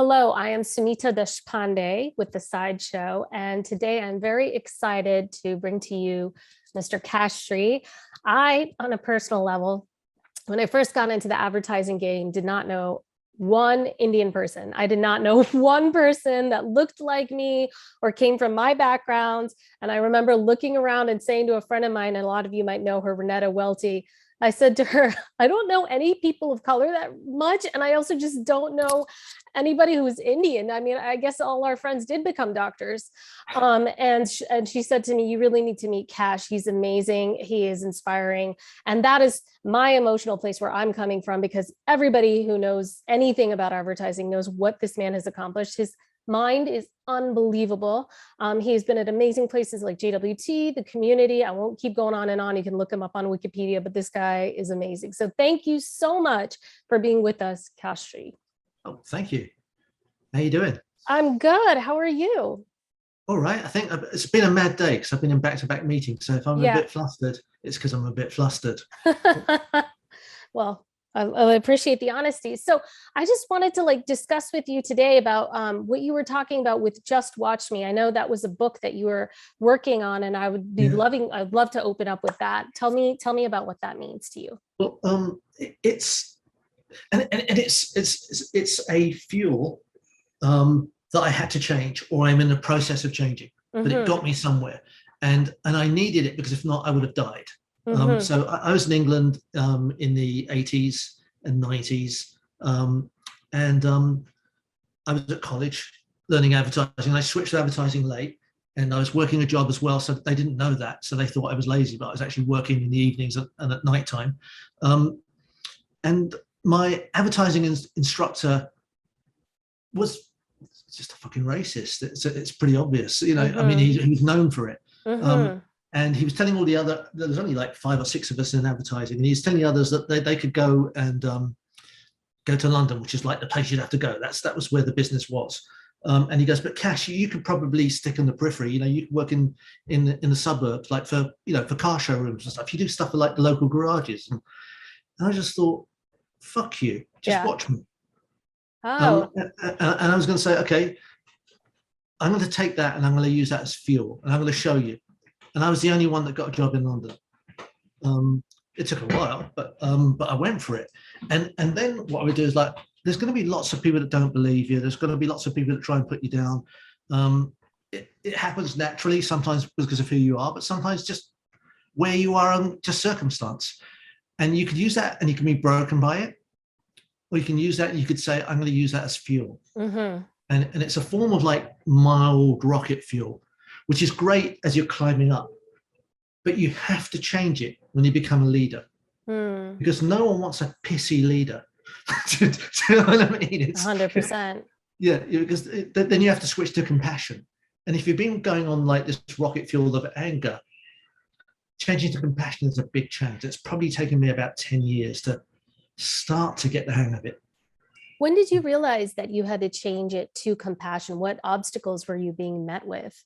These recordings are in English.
Hello, I am Sunita Deshpande with the Sideshow, and today I'm very excited to bring to you Mr. Kash Sree. On a personal level, when I first got into the advertising game, did not know one Indian person. I did not know one person that looked like me or came from my background. And I remember looking around and saying to a friend of mine, and a lot of you might know her, Renetta Welty, I said to her, I don't know any people of color that much. And I also just don't know anybody who's Indian. I mean, I guess all our friends did become doctors. And she said to me, you really need to meet Kash. He's amazing. He is inspiring. And that is my emotional place where I'm coming from, because everybody who knows anything about advertising knows what this man has accomplished. His mind is unbelievable. He's been at amazing places like JWT, the community. I won't keep going on and on. You can look him up on Wikipedia, but this guy is amazing. So thank you so much for being with us, Kash Sree. Oh, thank you. How you doing? I'm good. How are you? All right. I think it's been a mad day because I've been in back-to-back meetings. So if I'm a bit flustered, it's because I'm a bit flustered. Well, I appreciate the honesty. So I just wanted to discuss with you today about what you were talking about with Just Watch Me. I know that was a book that you were working on, and I'd love to open up with that. Tell me about what that means to you. Well, it's a fuel that I had to change, or I'm in the process of changing, but it got me somewhere, and I needed it, because if not, I would have died. So I was in England in the 80s and 90s, and I was at college learning advertising. I switched to advertising late, and I was working a job as well, so they didn't know that. So they thought I was lazy, but I was actually working in the evenings and at night time. And my advertising instructor was just a fucking racist. It's pretty obvious, you know. I mean, he was known for it. And he was telling all the other, there was only like 5 or 6 of us in advertising, and he was telling the others that they could go and go to London, which is like the place you'd have to go. That was where the business was. And he goes, but Kash, you could probably stick in the periphery. You know, you could work in the suburbs, like for car showrooms and stuff. You do stuff for like the local garages. And I just thought, fuck you, just watch me. And I was going to say, okay, I'm going to take that and I'm going to use that as fuel, and I'm going to show you. And I was the only one that got a job in London. It took a while, but I went for it. And then what I would do is, like, there's going to be lots of people that don't believe you. There's going to be lots of people that try and put you down. It happens naturally, sometimes because of who you are, but sometimes just where you are and just circumstance. And you could use that and you can be broken by it. Or you can use that and you could say, I'm going to use that as fuel. And it's a form of like mild rocket fuel, which is great as you're climbing up. But you have to change it when you become a leader. Because no one wants a pissy leader. Do you know what I mean? It's 100%. Yeah, because then you have to switch to compassion. And if you've been going on like this rocket fuel of anger, changing to compassion is a big change. It's probably taken me about 10 years to start to get the hang of it. When did you realize that you had to change it to compassion? What obstacles were you being met with?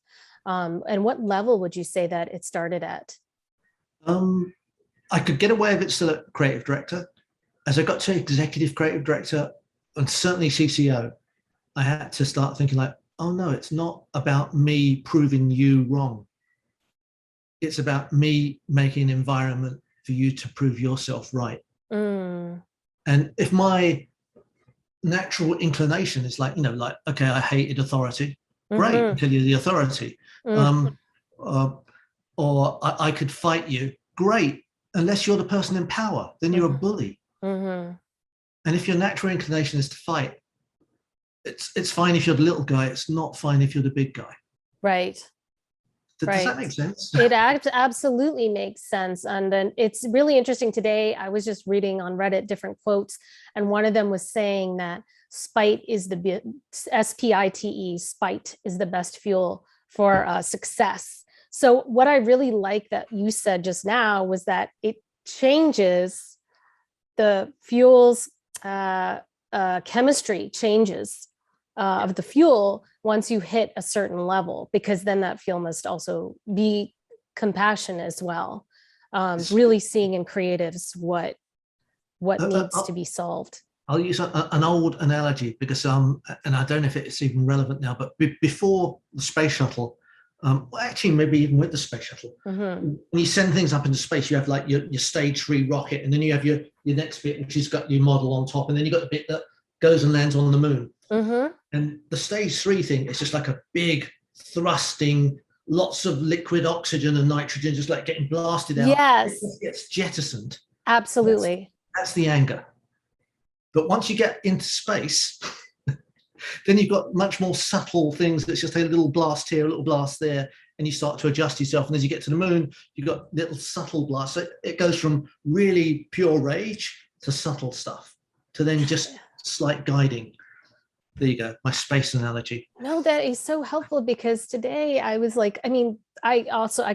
And what level would you say that it started at? I could get away with it still at creative director. As I got to executive creative director, and certainly CCO, I had to start thinking like, oh no, it's not about me proving you wrong. It's about me making an environment for you to prove yourself right. And if my natural inclination is like, okay, I hated authority, great, until you're the authority. Or I could fight you, great, unless you're the person in power, then you're a bully. And if your natural inclination is to fight, it's fine if you're the little guy, it's not fine if you're the big guy. Right. Does that make sense? It absolutely makes sense. And then it's really interesting today. I was just reading on Reddit different quotes, and one of them was saying that spite is SPITE, spite is the best fuel for success. So what I really like that you said just now was that it changes the fuel's chemistry changes of the fuel once you hit a certain level, because then that fuel must also be compassion as well. Really seeing in creatives what needs to be solved. I'll use an old analogy because and I don't know if it's even relevant now, but before the space shuttle, well, actually maybe even with the space shuttle, when you send things up into space, you have like your stage 3 rocket, and then you have your next bit, which has got your model on top, and then you got the bit that goes and lands on the moon. And the stage 3 thing is just like a big thrusting, lots of liquid oxygen and nitrogen just like getting blasted out. Yes. It just gets jettisoned. Absolutely. That's the anger. But once you get into space, then you've got much more subtle things that's just a little blast here, a little blast there, and you start to adjust yourself. And as you get to the moon, you've got little subtle blasts. So it goes from really pure rage to subtle stuff, to then just slight guiding. There you go, my space analogy. No, that is so helpful, because today I was like, I mean, I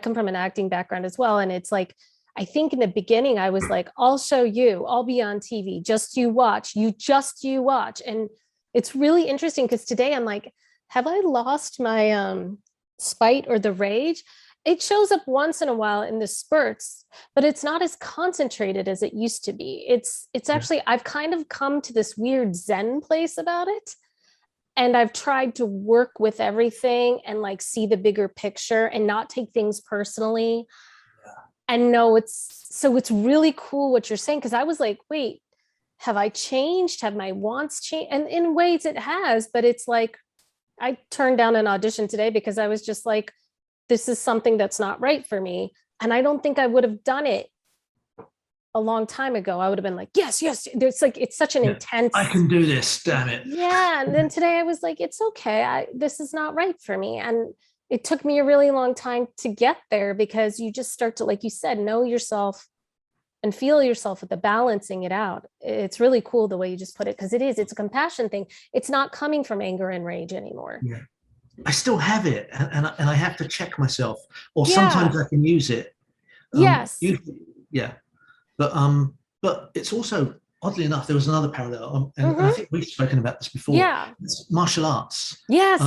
come from an acting background as well. And it's like, I think in the beginning I was like, I'll show you, I'll be on TV, just you watch, you watch. And it's really interesting because today I'm like, have I lost my spite or the rage? It shows up once in a while in the spurts, but it's not as concentrated as it used to be. It's actually, I've kind of come to this weird Zen place about it. And I've tried to work with everything and like see the bigger picture and not take things personally. And no, it's really cool what you're saying, because I was like, wait, have I changed? Have my wants changed? And in ways it has, but it's like, I turned down an audition today because I was just like, this is something that's not right for me. And I don't think I would have done it a long time ago. I would have been like, yes. There's like, it's such an intense. I can do this, damn it. Yeah. And then today I was like, it's okay. This is not right for me. And it took me a really long time to get there, because you just start to, like you said, know yourself and feel yourself with the balancing it out. It's really cool the way you just put it, because it's a compassion thing. It's not coming from anger and rage anymore. Yeah. I still have it, and I have to check myself, or sometimes I can use it. Yes. Yeah. But it's also, oddly enough, there was another parallel, and I think we've spoken about this before. Yeah. It's martial arts. Yes.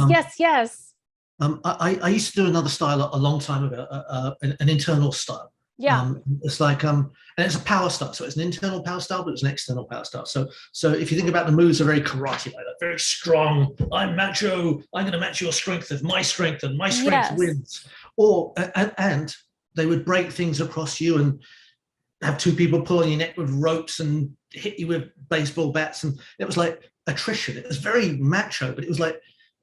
I used to do another style a long time ago, an internal style. Yeah. It's like and it's a power style. So it's an internal power style, but it's an external power style. So if you think about the moves, are very karate like that, very strong. I'm macho. I'm going to match your strength with my strength, and my strength wins. Or and they would break things across you and have two people pull on your neck with ropes and hit you with baseball bats, and it was like attrition. It was very macho, but it was like.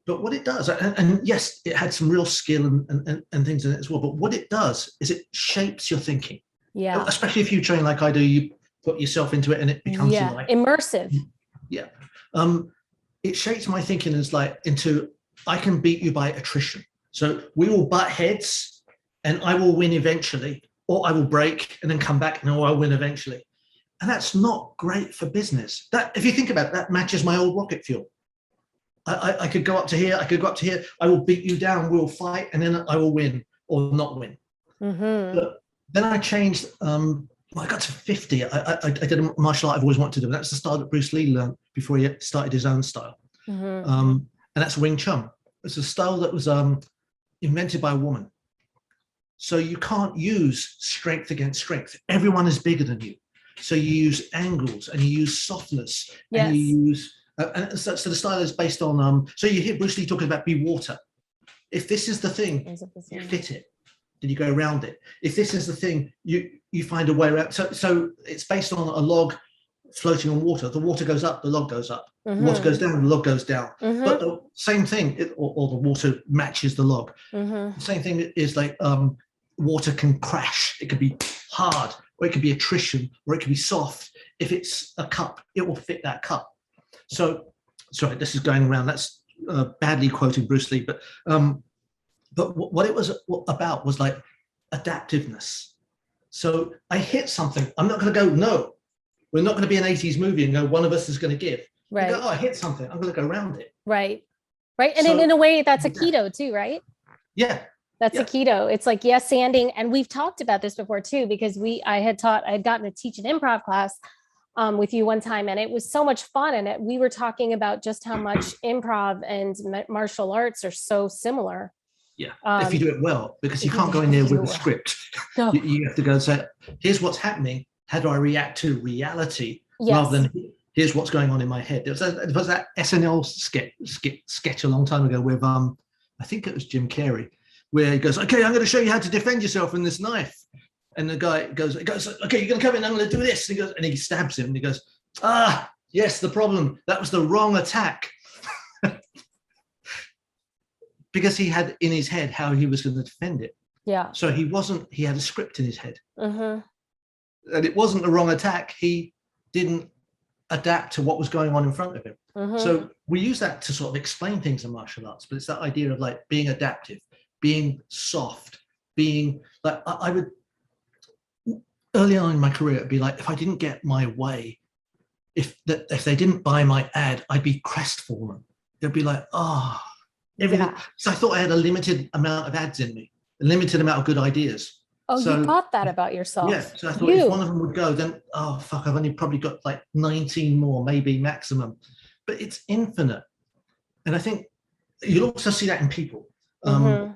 But what it does, and yes, it had some real skill and things in it as well, but what it does is it shapes your thinking. Yeah. Especially if you train like I do, you put yourself into it and it becomes like immersive. Yeah. It shapes my thinking as like into, I can beat you by attrition. So we will butt heads and I will win eventually, or I will break and then come back and I'll win eventually. And that's not great for business. That, if you think about it, that matches my old rocket fuel. I could go up to here, I could go up to here, I will beat you down, we'll fight, and then I will win or not win. But then I changed, when I got to 50, I did a martial art I've always wanted to do. That's the style that Bruce Lee learned before he started his own style. And that's Wing Chun. It's a style that was invented by a woman. So you can't use strength against strength. Everyone is bigger than you. So you use angles and you use softness and you use... and so the style is based on, so you hear Bruce Lee talking about be water. If this is the thing, you fit it. Then you go around it. If this is the thing, you find a way around. So it's based on a log floating on water. The water goes up, the log goes up. The water goes down, the log goes down. But the same thing, or the water matches the log. The same thing is like water can crash. It could be hard, or it could be attrition, or it could be soft. If it's a cup, it will fit that cup. So, sorry, this is going around. That's badly quoting Bruce Lee, but what it was about was like adaptiveness. So I hit something. I'm not going to go, no, we're not going to be an 80s movie and go, one of us is going to give. Right. Go, oh, I hit something. I'm going to go around it. Right. Right. And so, in a way, that's a keto too, right? Yeah. That's a keto. It's like yes-anding. And we've talked about this before too, because I had gotten to teach an improv class with you one time, and it was so much fun. And we were talking about just how much improv and martial arts are so similar. Yeah, if you do it well, because you can't go in there with a script. No. You have to go and say, here's what's happening. How do I react to reality rather than here's what's going on in my head. There was that SNL sketch a long time ago with I think it was Jim Carrey, where he goes, okay, I'm going to show you how to defend yourself from this knife. And the guy goes, okay, you're going to come in, I'm going to do this. And he goes, and he stabs him, and he goes, yes, the problem, that was the wrong attack. Because he had in his head how he was going to defend it. Yeah. So he had a script in his head. Mm-hmm. And it wasn't the wrong attack. He didn't adapt to what was going on in front of him. Mm-hmm. So we use that to sort of explain things in martial arts, but it's that idea of like being adaptive, being soft, being like, I would, early on in my career, it'd be like, if I didn't get my way, if they didn't buy my ad, I'd be crestfallen. They'd be like, everything. Yeah. So I thought I had a limited amount of ads in me, a limited amount of good ideas. Oh, so, you thought that about yourself? Yeah. So I thought if one of them would go, then, oh, fuck, I've only probably got like 19 more, maybe maximum. But it's infinite. And I think you'll also see that in people. Mm-hmm.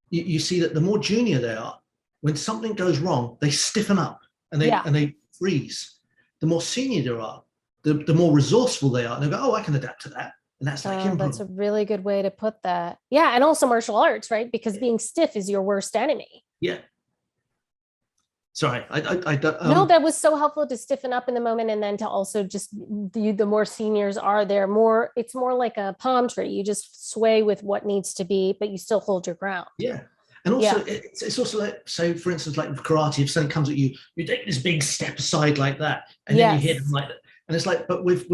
You see that the more junior they are, when something goes wrong, they stiffen up and they freeze. The more senior they are, the more resourceful they are. And they go, oh, I can adapt to that. And that's like him. That's a really good way to put that. Yeah. And also martial arts, right? Because being stiff is your worst enemy. Yeah. Sorry, I don't. No, that was so helpful to stiffen up in the moment, and then to also just the more seniors are there, more it's more like a palm tree. You just sway with what needs to be, but you still hold your ground. Yeah, and also it's also like, so for instance, like with karate, if something comes at you, you take this big step aside like that, and then you hit them like that, and it's like, but with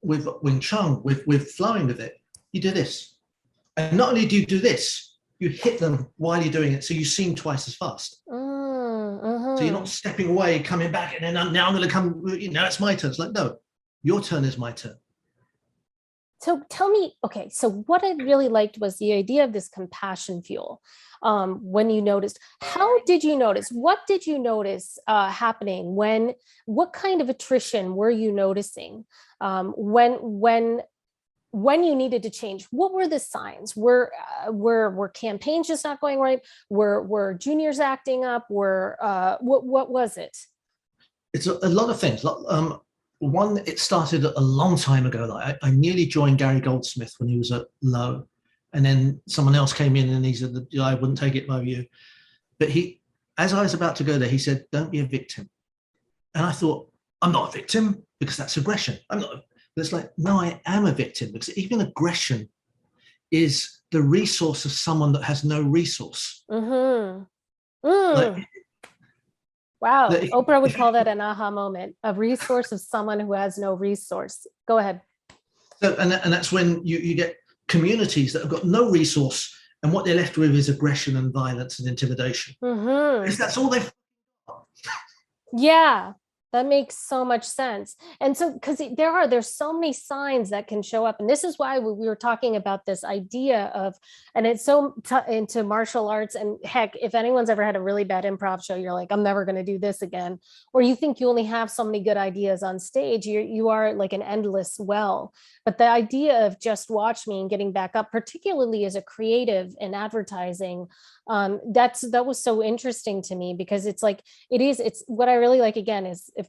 Wing Chun, with flowing with it, you do this, and not only do you do this, you hit them while you're doing it, so you seem twice as fast. So you're not stepping away, coming back, and then now I'm going to come, it's my turn. It's like, no, your turn is my turn. So tell me, okay, so what I really liked was the idea of this compassion fuel. When you noticed, how did you notice? What did you notice happening? What kind of attrition were you noticing when you needed to change? What were the signs? Were campaigns just not going right? Were juniors acting up? What was it? It's a lot of things. One, it started a long time ago. Like I nearly joined Gary Goldsmith when he was at Low, and then someone else came in and he said, I wouldn't take it by you. But as I was about to go there, he said, don't be a victim. And I thought, I'm not a victim because that's aggression. I'm not. But it's like, no, I am a victim, because even aggression is the resource of someone that has no resource. Mm-hmm. Like, wow. Oprah would call that an aha moment, a resource of someone who has no resource. Go ahead. So, and that's when you get communities that have got no resource, and what they're left with is aggression and violence and intimidation. Mm-hmm. Because that's all they've got. Yeah. That makes so much sense. And so, because there's so many signs that can show up. And this is why we were talking about this idea of, and it's so into martial arts. And heck, if anyone's ever had a really bad improv show, you're like, I'm never going to do this again. Or you think you only have so many good ideas on stage, you are like an endless well. But the idea of just watch me and getting back up, particularly as a creative in advertising, that was so interesting to me, because it's like, it's what I really like, again, is if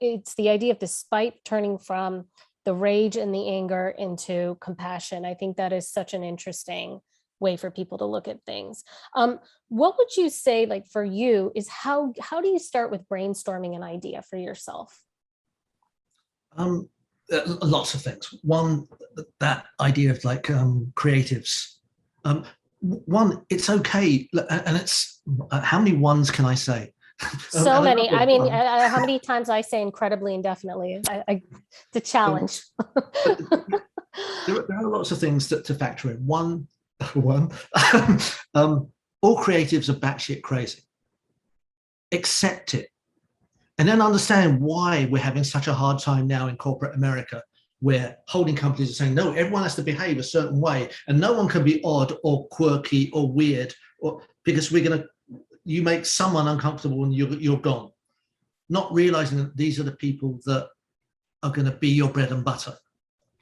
it's the idea of the spite turning from the rage and the anger into compassion. I think that is such an interesting way for people to look at things. What would you say, like for you, is how do you start with brainstorming an idea for yourself? Lots of things. One, that idea of like creatives. One, it's okay, and it's how many ones can I say? So many. I mean, how many times I say incredibly indefinitely? The challenge. There are lots of things to factor in. One, all creatives are batshit crazy. Accept it. And then understand why we're having such a hard time now in corporate America, where holding companies are saying, no, everyone has to behave a certain way, and no one can be odd or quirky or weird, or because you make someone uncomfortable and you're gone. Not realizing that these are the people that are going to be your bread and butter,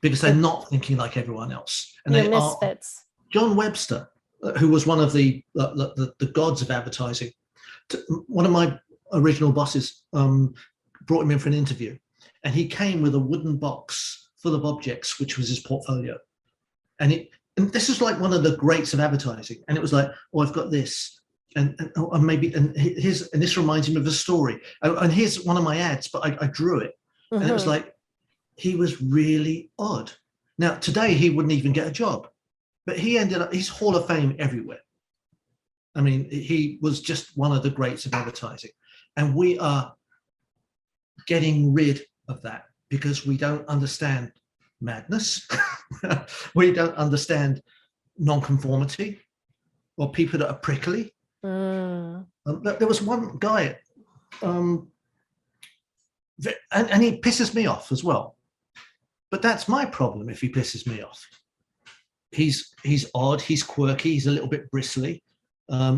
because they're not thinking like everyone else. And they misfits. John Webster, who was one of the gods of advertising, one of my original bosses brought him in for an interview, And he came with a wooden box full of objects, which was his portfolio. And this is like one of the greats of advertising. And it was like, oh, I've got this. And maybe, and this reminds him of a story. And here's one of my ads, but I drew it. And it was like, he was really odd. Now, today he wouldn't even get a job, but he's Hall of Fame everywhere. I mean, he was just one of the greats of advertising. And we are getting rid of that because we don't understand madness. We don't understand nonconformity or people that are prickly. There was one guy, and he pisses me off as well. But that's my problem if he pisses me off. He's odd, he's quirky, he's a little bit bristly.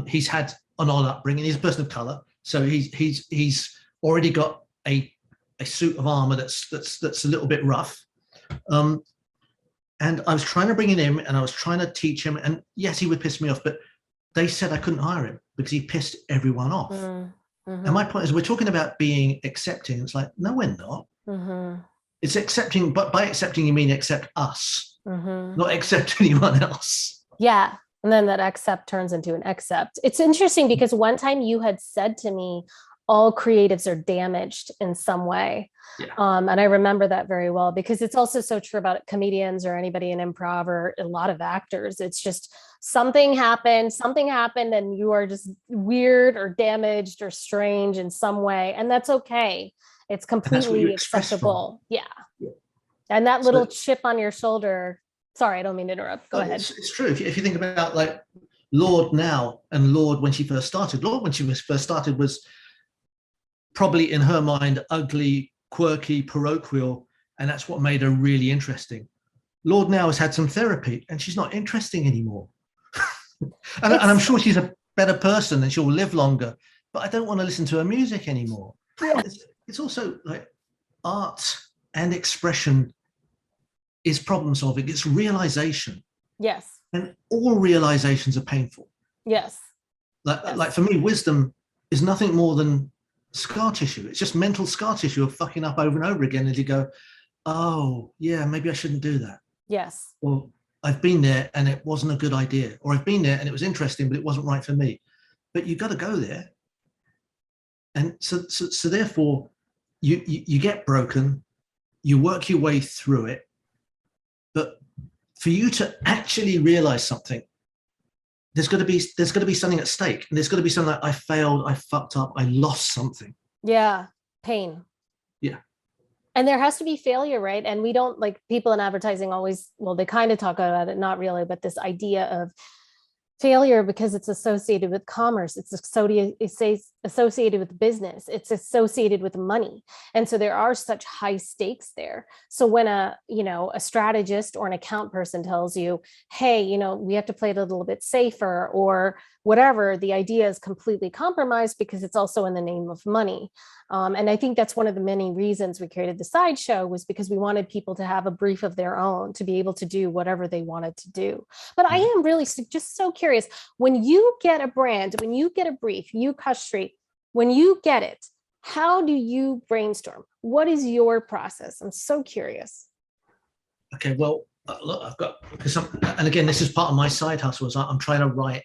He's had an odd upbringing. He's a person of color, so he's already got a suit of armor that's a little bit rough. And I was trying to bring him in, and I was trying to teach him. And yes, he would piss me off, but they said I couldn't hire him because he pissed everyone off. And my point is, we're talking about being accepting. It's like, no, we're not. It's accepting, but by accepting, you mean accept us, not accept anyone else. Yeah. And then that accept turns into an accept. It's interesting because one time you had said to me, all creatives are damaged in some way. Yeah. And I remember that very well because it's also so true about comedians or anybody in improv or a lot of actors. It's just something happened and you are just weird or damaged or strange in some way. And that's okay. It's completely acceptable. Yeah. And that little chip on your shoulder. Sorry, I don't mean to interrupt. Go ahead. It's true. If you think about like Lord now and Lord when she first started, was probably in her mind ugly, quirky, parochial, and that's what made her really interesting. Lord now has had some therapy and she's not interesting anymore. and I'm sure she's a better person and she'll live longer, but I don't want to listen to her music anymore. Yeah. It's also like art and expression is problem solving. It's realization. Yes. And all realizations are painful. Yes. Like for me, wisdom is nothing more than scar tissue. It's just mental scar tissue of fucking up over and over again. And you go, oh yeah, maybe I shouldn't do that. Yes. Or I've been there and it wasn't a good idea. Or I've been there and it was interesting, but it wasn't right for me. But you got to go there. And so therefore you get broken, you work your way through it. But for you to actually realize something, there's got to be something at stake, and there's got to be something like I failed, I fucked up, I lost something. Yeah, pain. Yeah. And there has to be failure, right? And we don't, like, people in advertising always, well, they kind of talk about it, not really, but this idea of failure because it's associated with commerce, it's associated with business, it's associated with money. And so there are such high stakes there. So when a strategist or an account person tells you, hey, we have to play it a little bit safer or whatever, the idea is completely compromised because it's also in the name of money. And I think that's one of the many reasons we created the sideshow, was because we wanted people to have a brief of their own, to be able to do whatever they wanted to do. But I am really just so curious, when you get a brand, when you get a brief, you Kash Sree, when you get it, how do you brainstorm? What is your process? I'm so curious. Okay, well, look, I've got, and again, this is part of my side hustle, is I'm trying to write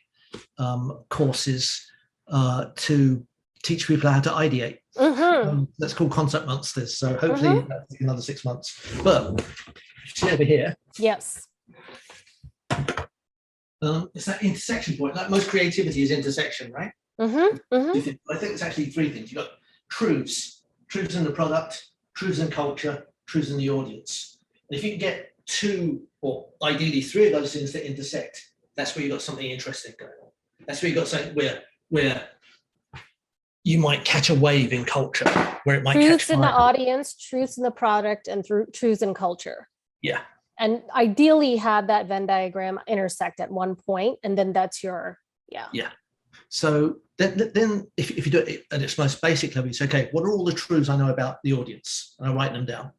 courses to teach people how to ideate. That's called Concept Monsters. So hopefully that's another 6 months. But see over here. Yes. It's that intersection point. Like most creativity is intersection, right? I think it's actually three things. You've got truths in the product, truths in culture, truths in the audience. And if you can get two, or ideally three of those things that intersect, that's where you've got something interesting going on. That's where you've got something where you might catch a wave in culture, where it might catch truths in the audience, truths in the product, and truths in culture. Yeah. And ideally have that Venn diagram intersect at one point, and then that's your, Yeah. So then if you do it at its most basic level, you say, okay, what are all the truths I know about the audience? And I write them down.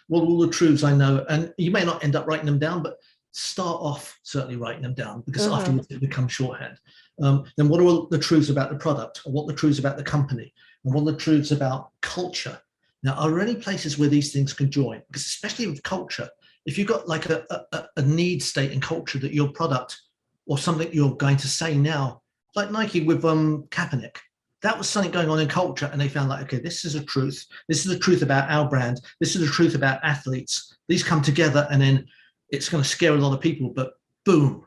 What are all the truths I know? And you may not end up writing them down, but start off certainly writing them down, because afterwards it becomes shorthand. Then what are all the truths about the product, or what are the truths about the company, and what are the truths about culture? Now, are there any places where these things can join? Because especially with culture, if you've got like a need state in culture that your product or something you're going to say now, like Nike with Kaepernick, that was something going on in culture, and they found like, okay, this is a truth. This is the truth about our brand. This is the truth about athletes. These come together, and then it's going to scare a lot of people, but boom,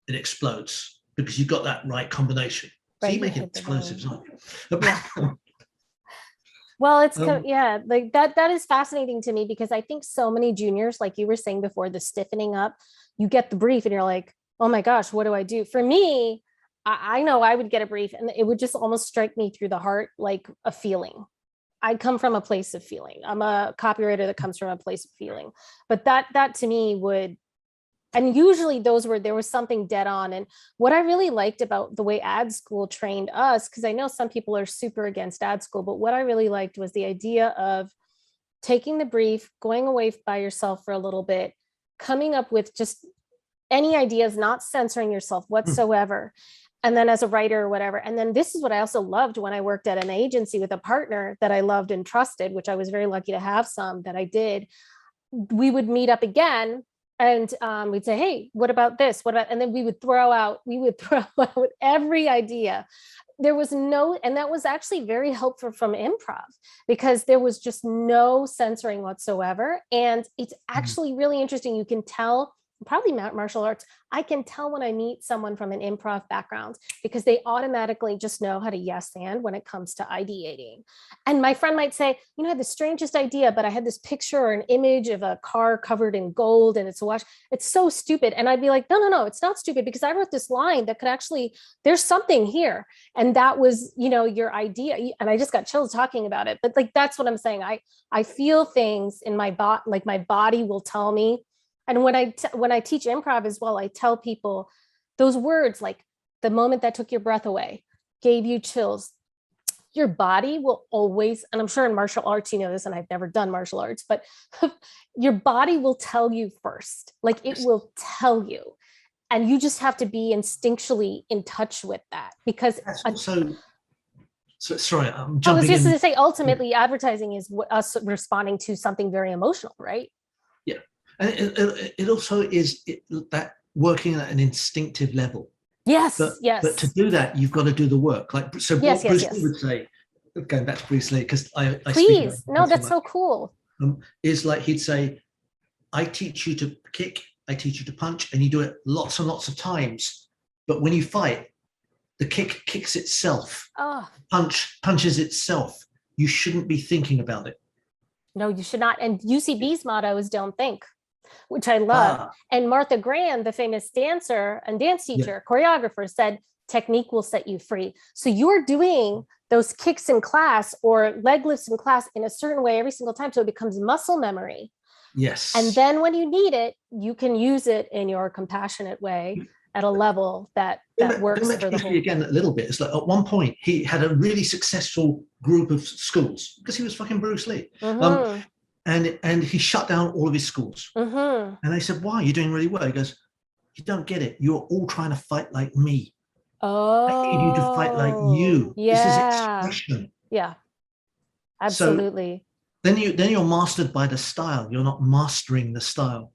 it explodes because you've got that right combination. So Right, you you make it hit the explosives, bone. aren't you? Yeah. Well, it's Um, yeah, like that is fascinating to me because I think so many juniors, like you were saying before, the stiffening up, you get the brief and you're like, oh my gosh, what do I do? For me, I know I would get a brief and it would just almost strike me through the heart like a feeling. I come from a place of feeling. I'm a copywriter that comes from a place of feeling. But that to me would, and usually those were, there was something dead on. And what I really liked about the way ad school trained us, because I know some people are super against ad school, but what I really liked was the idea of taking the brief, going away by yourself for a little bit, coming up with just any ideas, not censoring yourself whatsoever. And then as a writer or whatever. And then this is what I also loved when I worked at an agency with a partner that I loved and trusted, which I was very lucky to have some that I did. We would meet up again and we'd say, hey, what about this? What about, and then we would throw out every idea. There was no, and that was actually very helpful from improv because there was just no censoring whatsoever. And it's actually really interesting. You can tell, probably martial arts, I can tell when I meet someone from an improv background because they automatically just know how to yes and when it comes to ideating. And my friend might say, you know, I had the strangest idea, but I had this picture or an image of a car covered in gold and it's a watch. It's so stupid. And I'd be like, no, it's not stupid because I wrote this line that could actually, there's something here. And that was, you know, your idea. And I just got chills talking about it. But like, that's what I'm saying. I feel things in my body, like my body will tell me. And when I teach improv as well, I tell people those words like the moment that took your breath away, gave you chills. Your body will always, and I'm sure in martial arts, you know this, and I've never done martial arts, but your body will tell you first. Like it will tell you. And you just have to be instinctually in touch with that because that's also, so sorry, I'm I was jumping just in. to say, ultimately, advertising is us responding to something very emotional, right? Yeah, and it also is that working at an instinctive level. Yes, But to yes, do that, you've got to do the work. Like so, yes, what yes, Bruce Lee yes. would say, going back to Bruce Lee, because I speak about Please. No, him so that's much, so cool. is like he'd say, I teach you to kick, I teach you to punch, and you do it lots and lots of times. But when you fight, the kick kicks itself, Oh, punch punches itself. You shouldn't be thinking about it. no, you should not. And UCB's motto is don't think, which I love. Ah, And Martha Graham, the famous dancer and dance yeah, teacher, choreographer, said, technique will set you free. So you're doing those kicks in class or leg lifts in class in a certain way every single time. So it becomes muscle memory. And yes. then when you need it, you can use it in your compassionate way at a level that Going works back to for the Bruce Lee whole. again a little bit, it's like at one point he had a really successful group of schools because he was fucking Bruce Lee. Mm-hmm, And he shut down all of his schools. mm-hmm. And they said, why? You're doing really well. He goes, you don't get it. You're all trying to fight like me. I need you to fight like Oh, you. This is yeah. expression. Yeah, So absolutely. then you're mastered by the style. You're not mastering the style.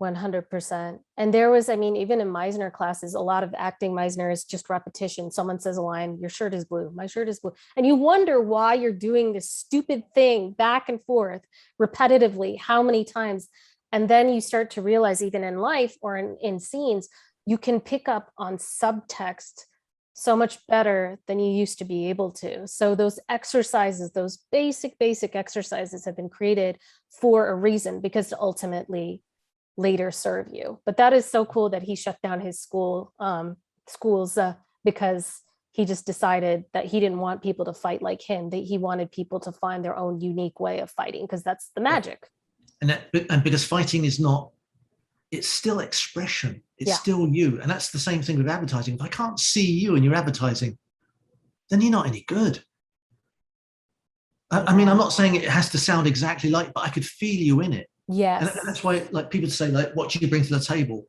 100%. And there was, I mean, even in Meisner classes, a lot of acting Meisner is just repetition. Someone says a line, your shirt is blue, my shirt is blue. And you wonder why you're doing this stupid thing back and forth repetitively, how many times. And then you start to realize, even in life or in scenes, you can pick up on subtext so much better than you used to be able to. So those exercises, those basic exercises have been created for a reason because ultimately later serve you. But that is so cool that he shut down his schools because he just decided that he didn't want people to fight like him, that he wanted people to find their own unique way of fighting because that's the Yeah. magic. And because fighting is not, it's still expression. It's Yeah. still you. And that's the same thing with advertising. If I can't see you in your advertising, then you're not any good. I mean, I'm not saying it has to sound exactly like, but I could feel you in it. And Yes. that's why, like, people say, like, what do you bring to the table?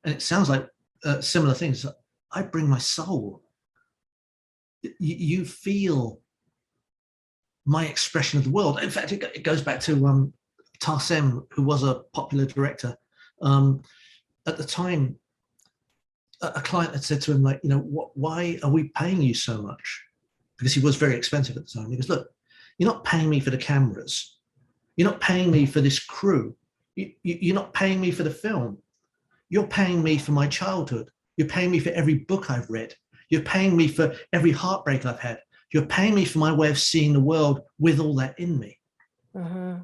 And it sounds like similar things. I bring my soul. You feel my expression of the world. In fact, it goes back to Tarsem, who was a popular director. At the time, a client had said to him, like, why are we paying you so much? Because he was very expensive at the time. He goes, look, you're not paying me for the cameras. You're not paying me for this crew. You're not paying me for the film. You're paying me for my childhood. You're paying me for every book I've read. You're paying me for every heartbreak I've had. You're paying me for my way of seeing the world with all that in me. Mm-hmm.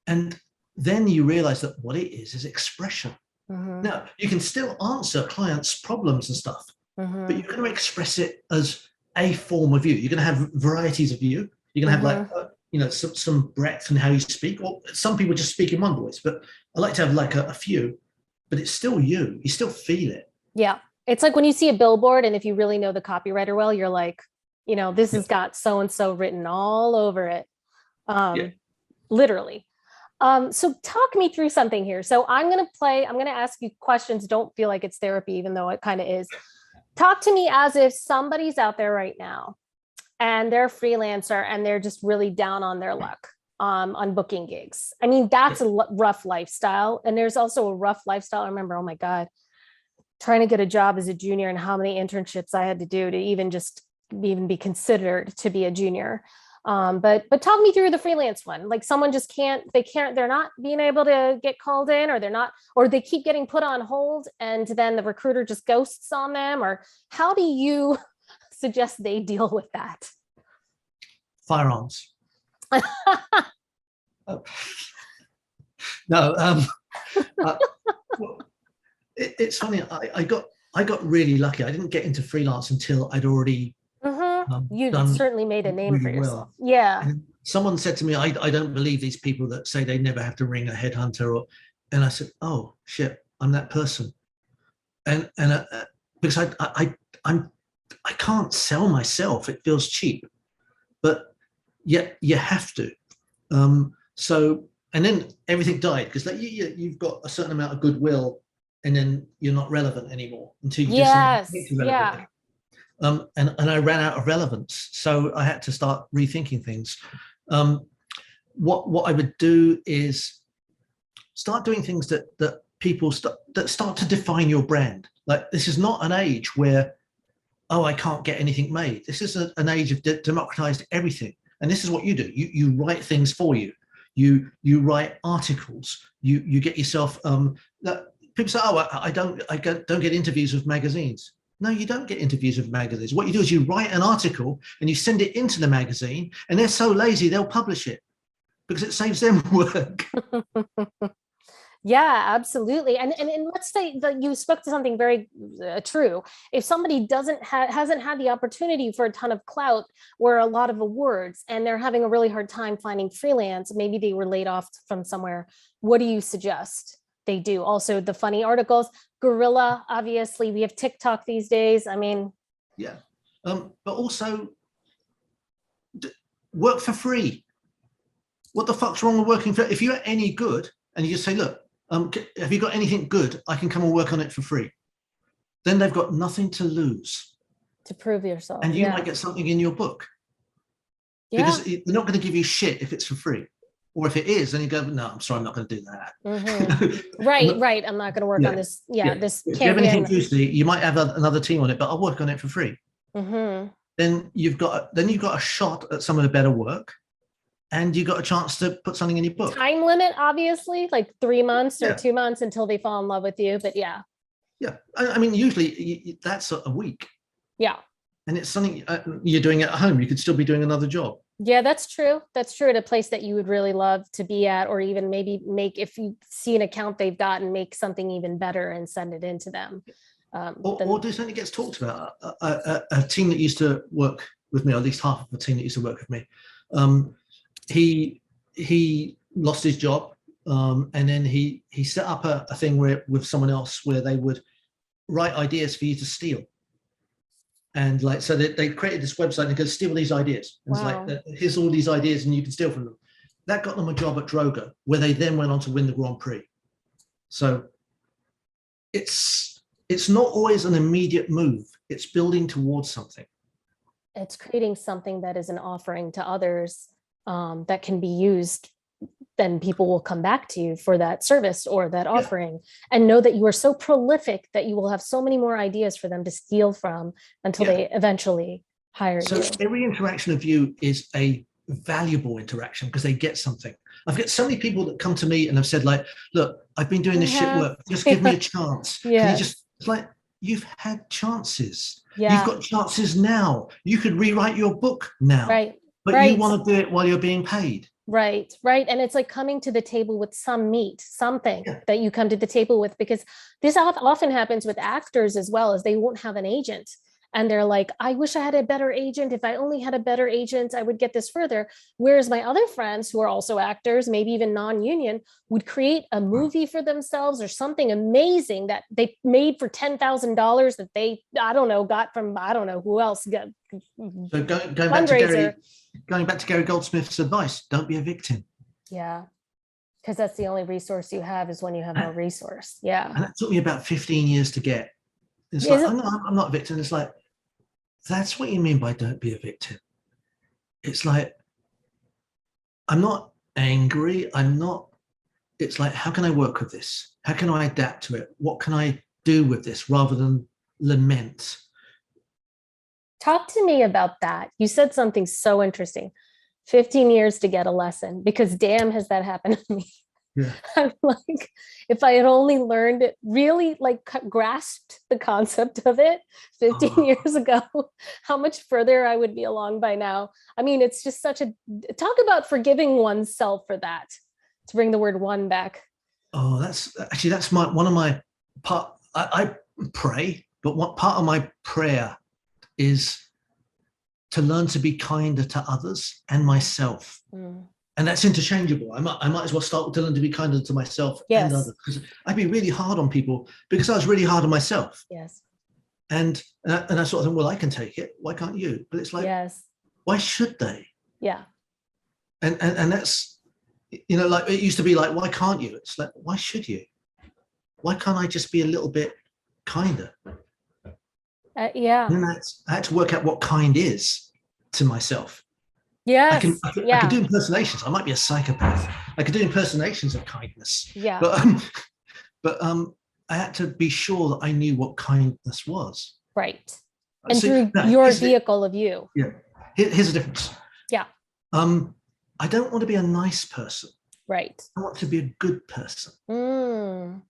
And then you realize that what it is expression. Mm-hmm. Now, you can still answer clients' problems and stuff, Mm-hmm. but you're going to express it as a form of you. You're going to have varieties of you. You're going to have like, some breadth in how you speak. Or some people just speak in one voice, but I like to have like a few, but it's still you. You still feel it. Yeah. It's like when you see a billboard and if you really know the copywriter well, you're like, this has got so-and-so written all over it. Literally. So talk me through something here. So I'm going to ask you questions. Don't feel like it's therapy, even though it kind of is. Talk to me as if somebody's out there right now and they're a freelancer and they're just really down on their luck on booking gigs. I mean, that's a rough lifestyle. And there's also a rough lifestyle. I remember, oh my God, trying to get a job as a junior and how many internships I had to do to even be considered to be a junior. But talk me through the freelance one. Like someone just they're not being able to get called in, or they keep getting put on hold and then the recruiter just ghosts on them, or how do you suggest they deal with that? Firearms. Oh. No, well, it's funny. I got really lucky. I didn't get into freelance until I'd already you certainly made a name really for yourself. well. Yeah. And someone said to me, I don't believe these people that say they never have to ring a headhunter, and I said, oh shit, I'm that person. And because I can't sell myself. It feels cheap, but yet you have to. So, and then everything died because like you've got a certain amount of goodwill, and then you're not relevant anymore until you do something relevant. And I ran out of relevance, so I had to start rethinking things. What I would do is start doing things that people start to define your brand. Like this is not an age where, oh, I can't get anything made. This is an age of democratized everything, and this is what you do. You write things for you. You write articles. You get yourself. People say, oh, I don't get interviews with magazines. No, you don't get interviews with magazines. What you do is you write an article and you send it into the magazine, and they're so lazy they'll publish it because it saves them work. Yeah, absolutely. And let's say that you spoke to something very true. If somebody hasn't had the opportunity for a ton of clout or a lot of awards, and they're having a really hard time finding freelance, maybe they were laid off from somewhere, what do you suggest they do? Also, the funny articles, guerrilla, obviously, we have TikTok these days. I mean, yeah, but also work for free. What the fuck's wrong with working for? If you're any good and you just say, look, have you got anything good? I can come and work on it for free. Then they've got nothing to lose. To prove yourself. And you might get something in your book. Yeah. Because they're not going to give you shit if it's for free. Or if it is, then you go, no, I'm sorry, I'm not going to do that. Mm-hmm. Right. I'm not going to work on this. This if you have anything juicy, you might have another team on it, but I'll work on it for free. Mm-hmm. Then you've got a shot at some of the better work. And you got a chance to put something in your book. Time limit, obviously, like 3 months or 2 months until they fall in love with you. But yeah. Yeah. I mean, usually that's a week. Yeah. And it's something you're doing at home. You could still be doing another job. Yeah, that's true. That's true. At a place that you would really love to be at, or even maybe if you see an account they've got and make something even better and send it into them. Or do something that gets talked about. A team that used to work with me, or at least half of the team that used to work with me, he lost his job, and then he set up a thing with someone else where they would write ideas for you to steal. And like, so they created this website and go steal these ideas. And wow. It's like, here's all these ideas and you can steal from them. That got them a job at Droga, where they then went on to win the Grand Prix. So it's not always an immediate move. It's building towards something. It's creating something that is an offering to others that can be used, then people will come back to you for that service or that offering, and know that you are so prolific that you will have so many more ideas for them to steal from until they eventually hire So you. every interaction of you is a valuable interaction because they get something. I've got so many people that come to me and have said, like, look, I've been doing this shit work. Just give me a chance. Can you just, it's like, you've had chances. You've got chances now. You could rewrite your book now. But you want to do it while you're being paid. Right. And it's like coming to the table with some meat, something that you come to the table with, because this often happens with actors as well, as they won't have an agent. And they're like, I wish I had a better agent. If I only had a better agent, I would get this further. Whereas my other friends who are also actors, maybe even non-union, would create a movie for themselves or something amazing that they made for $10,000 that they, I don't know, got from, I don't know who else. Got, so going back to Gary Goldsmith's advice, don't be a victim. Yeah. Because that's the only resource you have, is when you have no resource. Yeah. And it took me about 15 years to get. It's like, I'm not a victim. It's like, that's what you mean by don't be a victim. It's like, I'm not angry. It's like, how can I work with this? How can I adapt to it? What can I do with this rather than lament? Talk to me about that. You said something so interesting. 15 years to get a lesson, because damn, has that happened to me. Yeah. I'm like, if I had only learned it, really like grasped the concept of it 15 years ago, how much further I would be along by now. I mean, it's just talk about forgiving oneself for that, to bring the word one back. Oh, that's one of my part. I pray, but what part of my prayer is to learn to be kinder to others and myself. And that's interchangeable. I might as well start to learn to be kinder to myself and others, because I'd be really hard on people because I was really hard on myself. And I sort of think, well, I can take it. Why can't you? But it's like, why should they? And that's, you know, like it used to be like, why can't you? It's like, why should you? Why can't I just be a little bit kinder? And I had to work out what kind is to myself. I can do impersonations. I might be a psychopath. I could do impersonations of kindness. But I had to be sure that I knew what kindness was. Right. And through your vehicle of you. Yeah. Here's the difference. I don't want to be a nice person. Right. I want to be a good person. And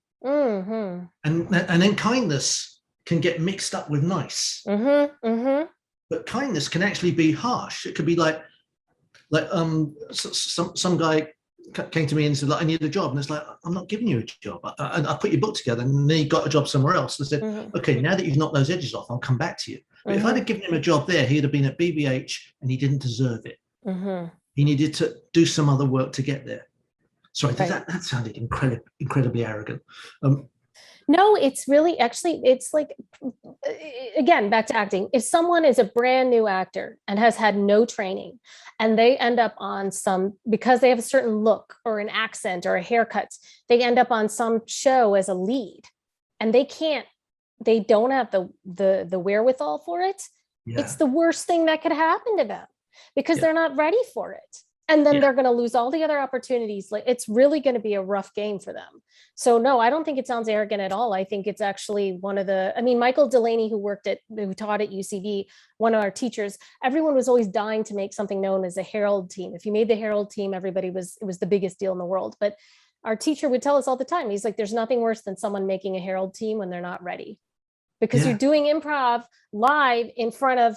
then kindness can get mixed up with nice. But kindness can actually be harsh. It could be like some guy came to me and said, like, I need a job. And it's like, I'm not giving you a job. I put your book together, and then he got a job somewhere else. I said, okay, now that you've knocked those edges off, I'll come back to you. But if I'd have given him a job there, he'd have been at BBH and he didn't deserve it. He needed to do some other work to get there. Sorry, that sounded incredibly arrogant. No, it's really, actually, it's like, again, back to acting. If someone is a brand new actor and has had no training, and they end up on because they have a certain look or an accent or a haircut, they end up on some show as a lead, and they don't have the wherewithal for it. It's the worst thing that could happen to them, because they're not ready for it. And then they're going to lose all the other opportunities. Like, it's really going to be a rough game for them. So no, I don't think it sounds arrogant at all. I think it's actually Michael Delaney, who taught at UCB, one of our teachers, everyone was always dying to make something known as a Herald team. If you made the Herald team, it was the biggest deal in the world. But our teacher would tell us all the time, he's like, there's nothing worse than someone making a Herald team when they're not ready, because you're doing improv live in front of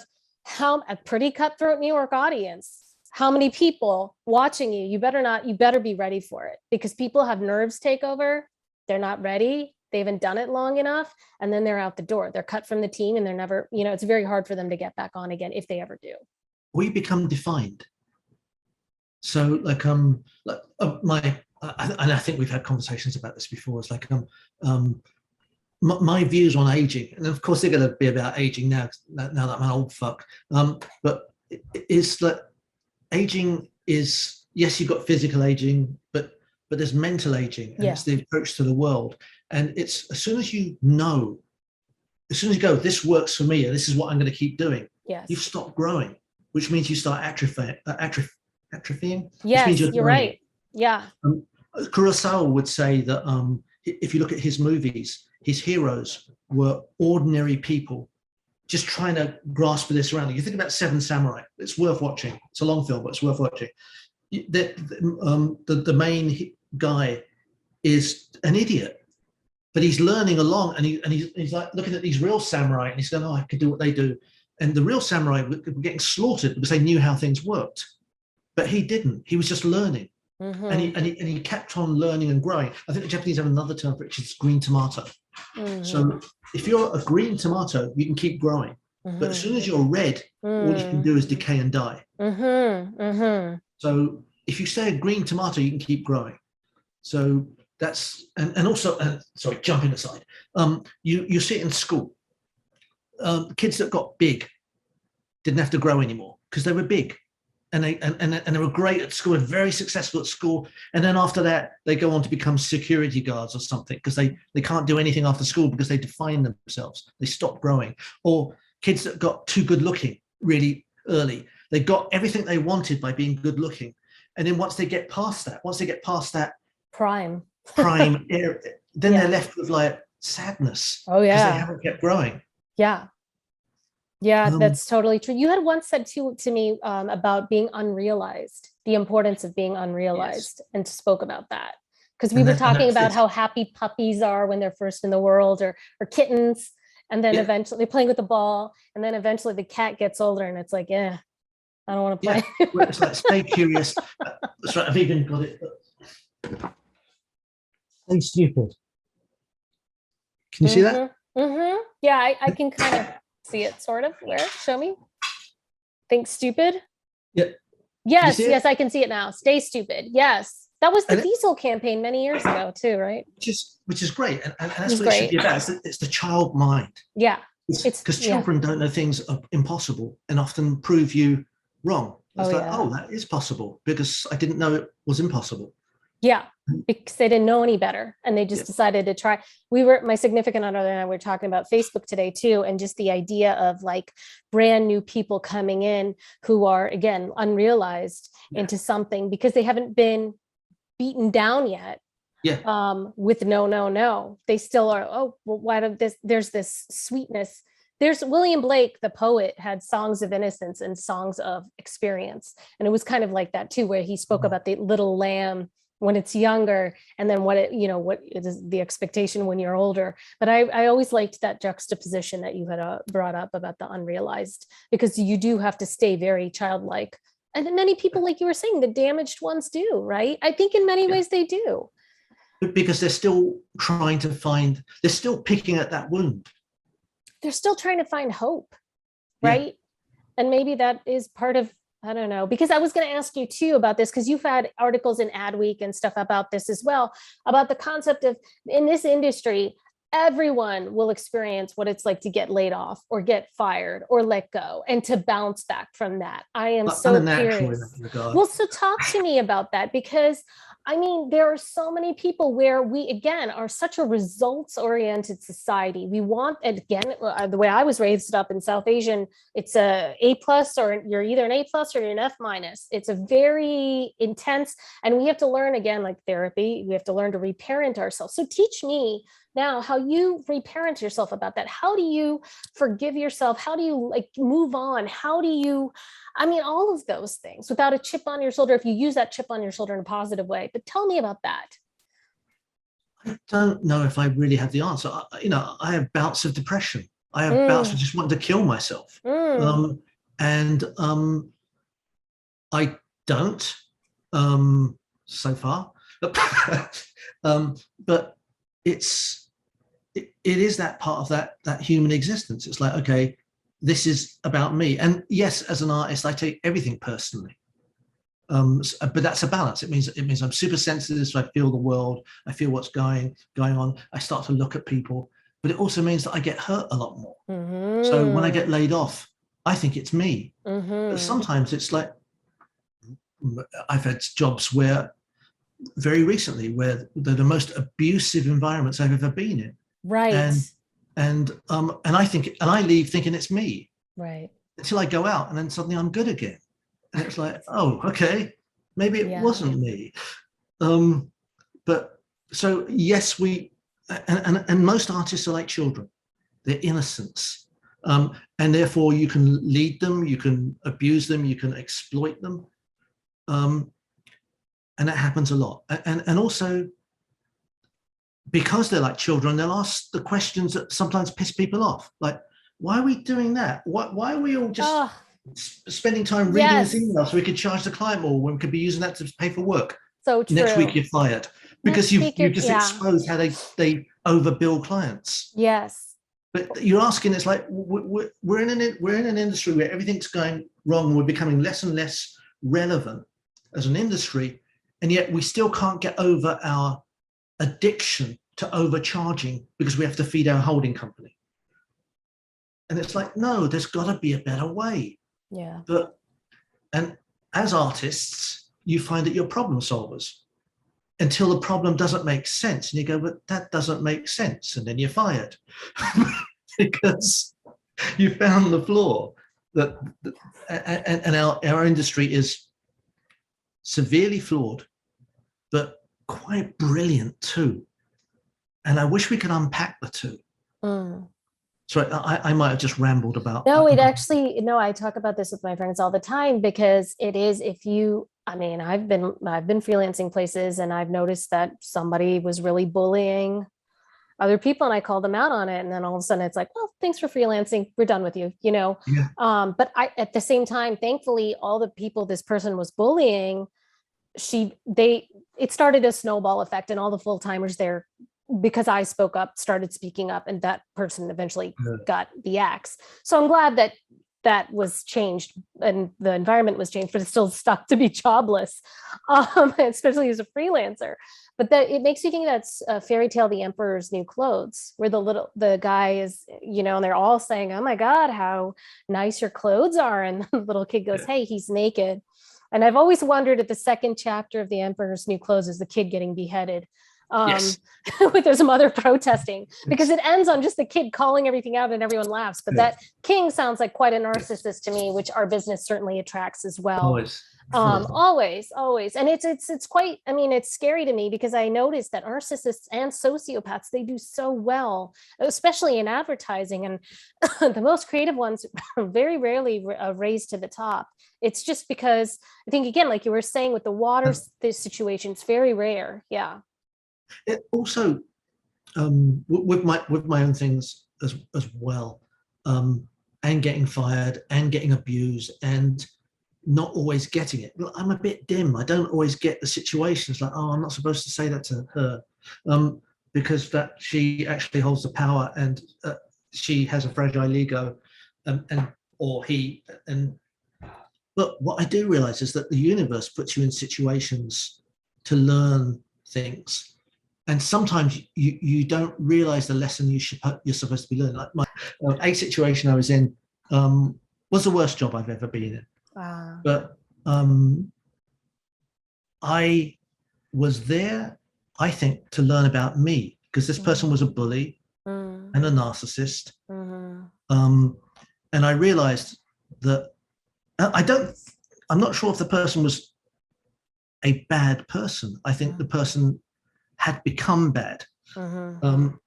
a pretty cutthroat New York audience. How many people watching you? You better be ready for it, because people have nerves take over. They're not ready. They haven't done it long enough. And then they're out the door. They're cut from the team, and they're never, it's very hard for them to get back on again, if they ever do. We become defined. So and I think we've had conversations about this before. It's like, my views on aging, and of course they're going to be about aging now that I'm an old fuck. But it's that aging is, yes, you've got physical aging, but there's mental aging, and it's the approach to the world. And it's as soon as you go, this works for me, and this is what I'm going to keep doing. You've stopped growing, which means you start atrophying, which means Yes, you're you're dying. right. Yeah. Kurosawa would say that if you look at his movies, his heroes were ordinary people just trying to grasp this around. You think about Seven Samurai. It's worth watching. It's a long film, but it's worth watching. The main guy is an idiot, but he's learning along, and he's like looking at these real samurai, and he's going, "Oh, I could do what they do." And the real samurai were getting slaughtered because they knew how things worked, but he didn't. He was just learning, and he kept on learning and growing. I think the Japanese have another term for it, which is green tomato. So if you're a green tomato, you can keep growing, but as soon as you're red, all you can do is decay and die. So if you stay a green tomato, you can keep growing. So that's, and also, sorry, jumping aside, you see it in school. Kids that got big didn't have to grow anymore because they were big, and they were great at school and very successful at school. And then after that, they go on to become security guards or something because they can't do anything after school because they define themselves. They stop growing. Or kids that got too good looking really early, they got everything they wanted by being good looking. And then once they get past that prime era, then they're left with like sadness. Oh yeah, because they haven't kept growing. Yeah, that's totally true. You had once said to me about being unrealized, the importance of being unrealized, and spoke about that because we were talking about how happy puppies are when they're first in the world, or kittens, and then eventually they're playing with the ball, and then eventually the cat gets older, and it's like, I don't want to play. Well, it's like stay curious. That's right. I've even got it. Stay stupid. Can you see that? Yeah, I can kind of see it, sort of. Where? Show me. Think stupid. Yeah. Yes, I can see it now. Stay stupid. Yes, that was the Diesel campaign many years ago too, right? Which is great, and that's what it should be about. It's the child mind. Yeah, it's because children don't know things are impossible and often prove you wrong. It's that is possible because I didn't know it was impossible. Yeah, because they didn't know any better, and they just decided to try. My significant other and I were talking about Facebook today too, and just the idea of like brand new people coming in who are, again, unrealized into something because they haven't been beaten down yet. With no, they still are. Oh, well, why do this? There's this sweetness. There's William Blake, the poet, had songs of innocence and songs of experience, and it was kind of like that too, where he spoke about the little lamb when it's younger, and then what it is the expectation when you're older. But I always liked that juxtaposition that you had brought up about the unrealized, because you do have to stay very childlike. And then many people, like you were saying, the damaged ones do, right? I think in many ways they do. Because they're still they're still picking at that wound. They're still trying to find hope, right? And maybe that is part of, I don't know, because I was going to ask you too about this, because you've had articles in Adweek and stuff about this as well, about the concept of, in this industry, everyone will experience what it's like to get laid off or get fired or let go, and to bounce back from that. I am so curious. Well, so talk to me about that, because I mean, there are so many people where we, again, are such a results-oriented society. We want, again, the way I was raised up in South Asian, it's a A+, or you're either an A+ or you're an F-. It's a very intense, and we have to learn, again, like therapy, we have to learn to reparent ourselves. So teach me now how you reparent yourself about that. How do you forgive yourself? How do you like move on? How do you, I mean, all of those things without a chip on your shoulder, if you use that chip on your shoulder in a positive way. But tell me about that. I don't know if I really have the answer. I have bouts of depression. I have bouts of just wanting to kill myself. And I don't so far. But it is that part of that human existence. It's like, okay, this is about me. And yes, as an artist, I take everything personally. But that's a balance. It means I'm super sensitive, so I feel the world, I feel what's going on. I start to look at people, but it also means that I get hurt a lot more. So when I get laid off, I think it's me. But sometimes it's like, I've had jobs where very recently where they're the most abusive environments I've ever been in. Right. And I leave thinking it's me. Right. Until I go out, and then suddenly I'm good again. And it's like, oh, okay. maybe it wasn't me. But so yes, and most artists are like children. They're innocents. And therefore you can lead them, you can abuse them, you can exploit them. And that happens a lot. And also, because they're like children, they'll ask the questions that sometimes piss people off. Like, why are we doing that? Why are we all just spending time reading this email so we could charge the client more when we could be using that to pay for work? So true. Next week you're fired because you've just exposed how they overbill clients. Yes. But you're asking, it's like we're in an industry where everything's going wrong. We're becoming less and less relevant as an industry, and yet we still can't get over our addiction to overcharging because we have to feed our holding company. And it's like, no, there's got to be a better way. Yeah. And as artists, you find that you're problem solvers until the problem doesn't make sense. And you go, but that doesn't make sense. And then you're fired because you found the flaw. And our industry is severely flawed, but quite brilliant too. And I wish we could unpack the two. So I might have just rambled about. No, I talk about this with my friends all the time, because it is, I've been freelancing places, and I've noticed that somebody was really bullying other people, and I called them out on it. And then all of a sudden it's like, well, thanks for freelancing. We're done with you, Yeah. But at the same time, thankfully, all the people this person was bullying, it started a snowball effect, and all the full-timers there, because I spoke up, started speaking up, and that person eventually got the axe. So I'm glad that was changed and the environment was changed, but it's still stuck to be jobless, especially as a freelancer. But that it makes you think that's a fairy tale, The Emperor's New Clothes, where the guy is, and they're all saying, oh my God, how nice your clothes are. And the little kid goes, hey, he's naked. And I've always wondered if the second chapter of The Emperor's New Clothes is the kid getting beheaded. With his mother protesting, because it ends on just the kid calling everything out and everyone laughs. But that king sounds like quite a narcissist to me, which our business certainly attracts as well. Always. And it's quite, it's scary to me, because I noticed that narcissists and sociopaths, they do so well, especially in advertising, and the most creative ones very rarely raise to the top. It's just because I think, again, like you were saying with the water situation, it's very rare. Yeah. It also, with my own things as well, and getting fired and getting abused and not always getting it. Well, I'm a bit dim. I don't always get the situations like, oh, I'm not supposed to say that to her, because that she actually holds the power, and she has a fragile ego, or he. But what I do realize is that the universe puts you in situations to learn things. And sometimes you don't realize the lesson you're supposed to be learning. Like a situation I was in was the worst job I've ever been in. Wow. But I was there, I think, to learn about me, because this person was a bully and a narcissist. And I realized that I'm not sure if the person was a bad person. I think the person had become bad. And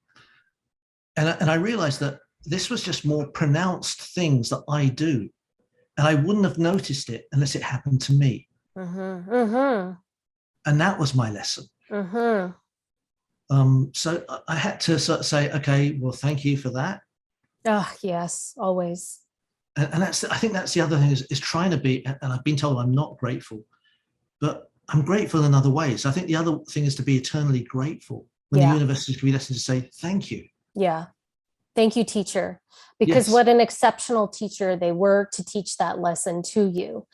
I realized that this was just more pronounced things that I do, and I wouldn't have noticed it unless it happened to me. And that was my lesson. So I had to sort of say, okay, well, thank you for that. Oh, yes, always. And I think that's the other thing, is trying to be, and I've been told I'm not grateful, but I'm grateful in other ways. I think the other thing is to be eternally grateful when the universe is giving lessons, to say thank you. Yeah. Thank you, teacher, because what an exceptional teacher they were to teach that lesson to you.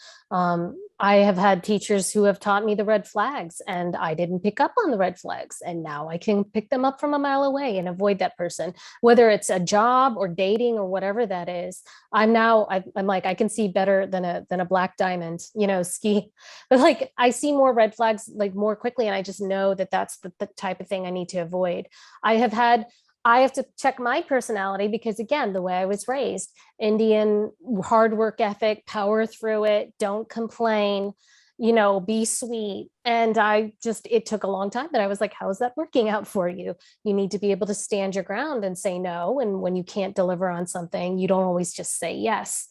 I have had teachers who have taught me the red flags, and I didn't pick up on the red flags. And now I can pick them up from a mile away and avoid that person, whether it's a job or dating or whatever that is. I'm like, I can see better than a black diamond, ski, but like I see more red flags like more quickly. And I just know that that's the type of thing I need to avoid. I have to check my personality, because again, the way I was raised, Indian, hard work ethic, power through it, don't complain, be sweet. And it took a long time, but I was like, how's that working out for you? You need to be able to stand your ground and say no. And when you can't deliver on something, you don't always just say yes.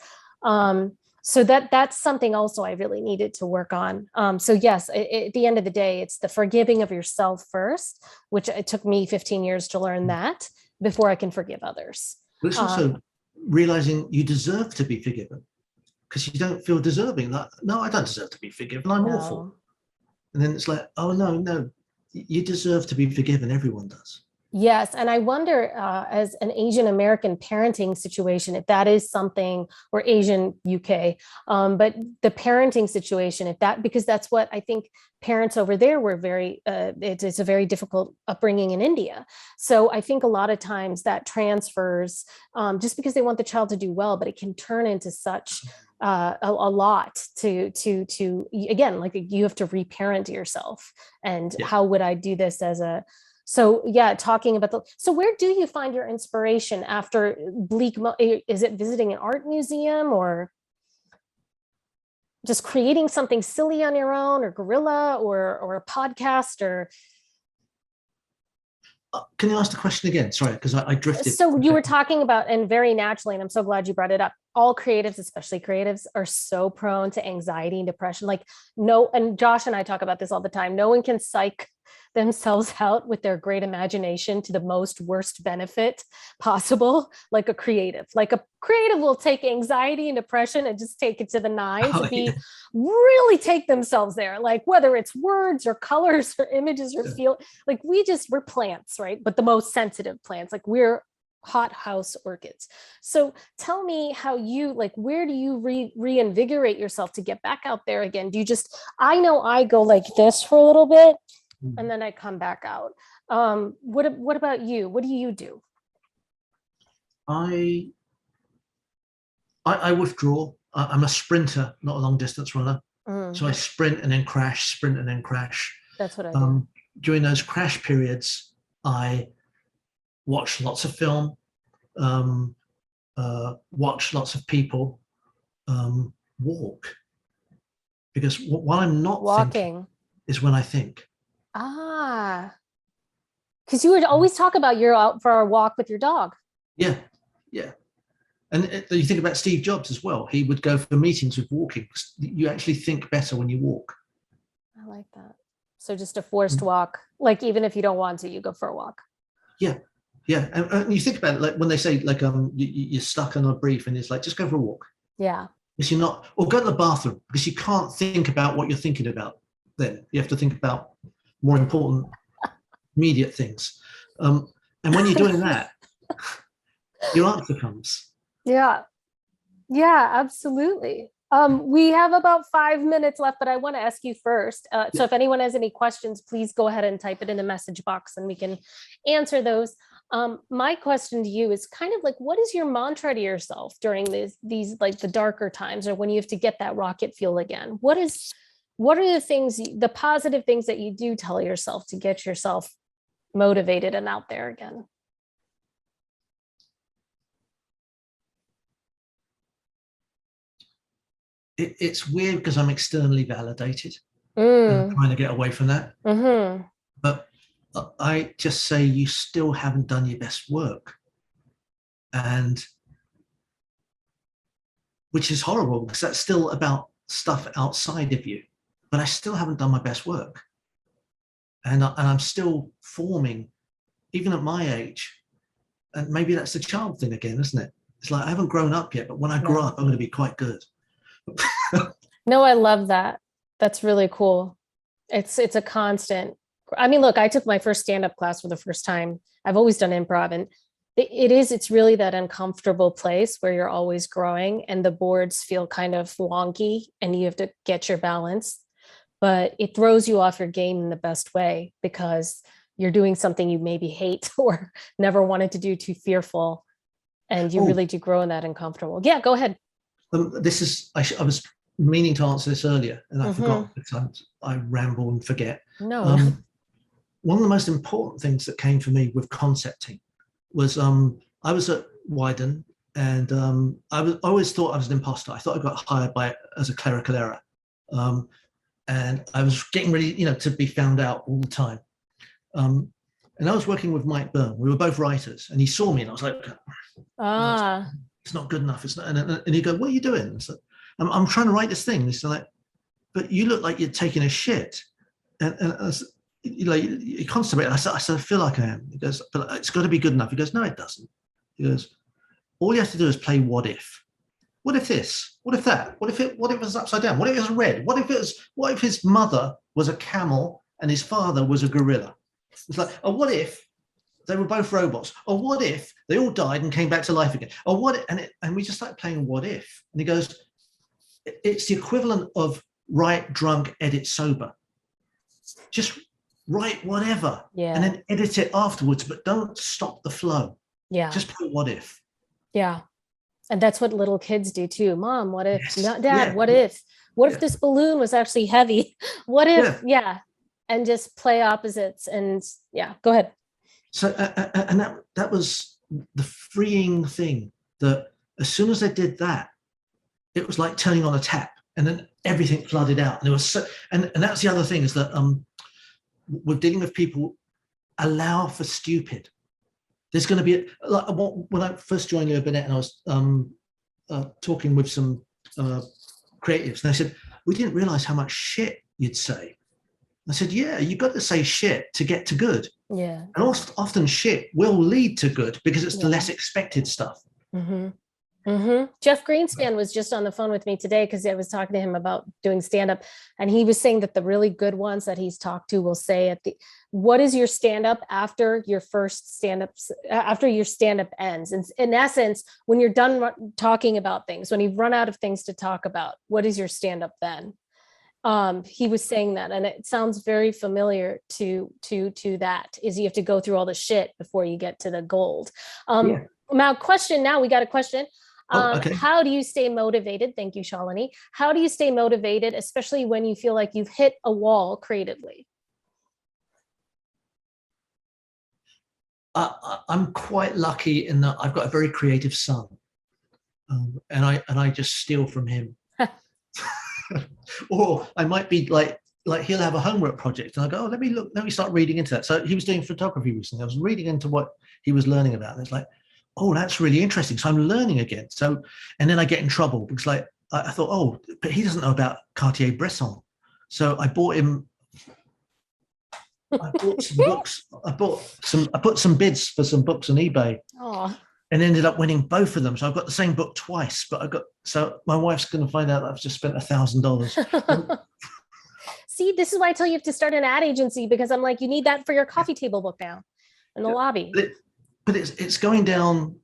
So that's something also I really needed to work on. So yes, at the end of the day, it's the forgiving of yourself first, which it took me 15 years to learn that before I can forgive others. But it's also realizing you deserve to be forgiven, because you don't feel deserving. Like, no, I don't deserve to be forgiven. I'm awful. And then it's like, oh, no, you deserve to be forgiven. Everyone does. Yes. And I wonder, as an Asian American parenting situation, if that is something, or Asian UK, but the parenting situation, because that's what I think parents over there were it's a very difficult upbringing in India. So I think a lot of times that transfers, just because they want the child to do well, but it can turn into such a lot to again, like you have to reparent yourself. And how would I do this so yeah, talking about so where do you find your inspiration after bleak? Is it visiting an art museum, or just creating something silly on your own, or guerrilla, or a podcast, or? Can you ask the question again? Sorry, because I drifted. So you were talking about, and very naturally, and I'm so glad you brought it up, all creatives, especially creatives, are so prone to anxiety and depression. Like, no, and Josh and I talk about this all the time. No one can psych themselves out with their great imagination to the most worst benefit possible, like a creative. Like a creative will take anxiety and depression and just take it to the nines, really take themselves there, like whether it's words or colors or images or feel, like we're plants, right? But the most sensitive plants, like we're hothouse orchids. So tell me how you, like, where do you reinvigorate yourself to get back out there again? Do you I know I go like this for a little bit and then I come back out. What about you? What do you do? I withdraw. I'm a sprinter, not a long distance runner. So I sprint and then crash, sprint and then crash. That's what I do. During those crash periods, I watch lots of film, watch lots of people, walk. Because while I'm not thinking is when I think. Because you would always talk about you're out for a walk with your dog. Yeah. And you think about Steve Jobs as well. He would go for meetings with walking. You actually think better when you walk. I like that. So just a forced walk, like even if you don't want to, you go for a walk. Yeah. And you think about it, like when they say, like, you're stuck on a brief, and it's like, just go for a walk. Yeah. Because you're not, or go to the bathroom, because you can't think about what you're thinking about then. You have to think about more important, immediate things. And when you're doing that, your answer comes. Yeah, absolutely. We have about 5 minutes left, but I want to ask you first. So if anyone has any questions, please go ahead and type it in the message box and we can answer those. My question to you is kind of like, what is your mantra to yourself during these like the darker times, or when you have to get that rocket fuel again? What are the things, the positive things that you do tell yourself to get yourself motivated and out there again? It's weird because I'm externally validated and trying to get away from that. But I just say, you still haven't done your best work. And which is horrible, because that's still about stuff outside of you. But I still haven't done my best work. And I'm still forming, even at my age. And maybe that's the child thing again, isn't it? It's like, I haven't grown up yet, but when I grow up, I'm going to be quite good. No, I love that. That's really cool. It's a constant. I mean, look, I took my first stand-up class for the first time. I've always done improv, and it's really that uncomfortable place where you're always growing and the boards feel kind of wonky and you have to get your balance, but it throws you off your game in the best way, because you're doing something you maybe hate or never wanted to do, too fearful, and you really do grow in that uncomfortable. Yeah, go ahead. I was meaning to answer this earlier, and I forgot, because I ramble and forget. No. One of the most important things that came for me with concepting was, I was at Wyden, and I always thought I was an imposter. I thought I got hired as a clerical error. and I was getting ready, to be found out all the time. And I was working with Mike Byrne. We were both writers, and he saw me, and I was like, no, it's not good enough. It's not. And he go, "What are you doing?" So, I'm trying to write this thing. He's like, "But you look like you're taking a shit." And I was, you constantly. I said, "I feel like I am." He goes, "But it's got to be good enough." He goes, "No, it doesn't." He goes, "All you have to do is play what if. What if this? What if that? What if it was upside down? What if it was red? What if his mother was a camel and his father was a gorilla?" It's like, oh, what if they were both robots? Or what if they all died and came back to life again? Or what? And we just started playing what if. And he goes, it's the equivalent of write drunk, edit sober. Just write whatever, and then edit it afterwards, but don't stop the flow. Yeah. Just play what if. Yeah. And that's what little kids do too. Mom, what if? Yes. No, Dad, what if? What if this balloon was actually heavy? What if? Yeah. And just play opposites. And go ahead. So, and that was the freeing thing, that as soon as I did that, it was like turning on a tap, and then everything flooded out. And it was and that's the other thing, is that we're dealing with people, allow for stupid. There's going to be, like, when I first joined Leo Burnett, and I was talking with some creatives, and they said, "We didn't realize how much shit you'd say." I said, "Yeah, you've got to say shit to get to good." Yeah. And often shit will lead to good, because it's the less expected stuff. Mm-hmm. Mm-hmm. Jeff Greenspan was just on the phone with me today, because I was talking to him about doing stand-up, and he was saying that the really good ones that he's talked to will say what is your stand-up after your first stand-up, after your stand-up ends? And in essence, when you're done talking about things, when you've run out of things to talk about, what is your stand-up then? He was saying that, and it sounds very familiar to that, is you have to go through all the shit before you get to the gold. Now we got a question. Okay. How do you stay motivated? Thank you, Shalini. How do you stay motivated, especially when you feel like you've hit a wall creatively? I'm quite lucky in that I've got a very creative son, and I just steal from him. Or I might be like he'll have a homework project, and I go, "Oh, let me start reading into that." So he was doing photography recently. I was reading into what he was learning about, and it's like, "Oh, that's really interesting." So I'm learning again. So, and then I get in trouble, because I thought, "Oh, but he doesn't know about Cartier-Bresson." So I bought some books. I put some bids for some books on eBay. Oh. And ended up winning both of them. So I've got the same book twice, but so my wife's going to find out that I've just spent $1,000. See, this is why I tell you have to start an ad agency, because I'm like, you need that for your coffee table book now in the lobby. But it's going down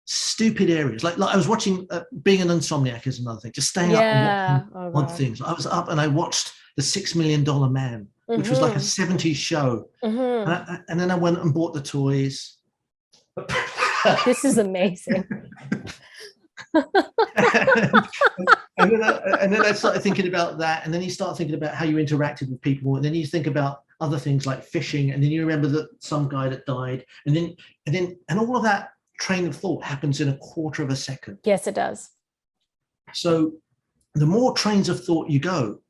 stupid areas. Like I was watching, being an insomniac is another thing. Just staying up and watching odd things. I was up and I watched The $6 Million Man, which was like a 70s show. And then I went and bought the toys. This is amazing. and then I started thinking about that, and then you start thinking about how you interacted with people, and then you think about other things like fishing, and then you remember that some guy that died, and all of that train of thought happens in a quarter of a second. Yes, it does. So the more trains of thought you go,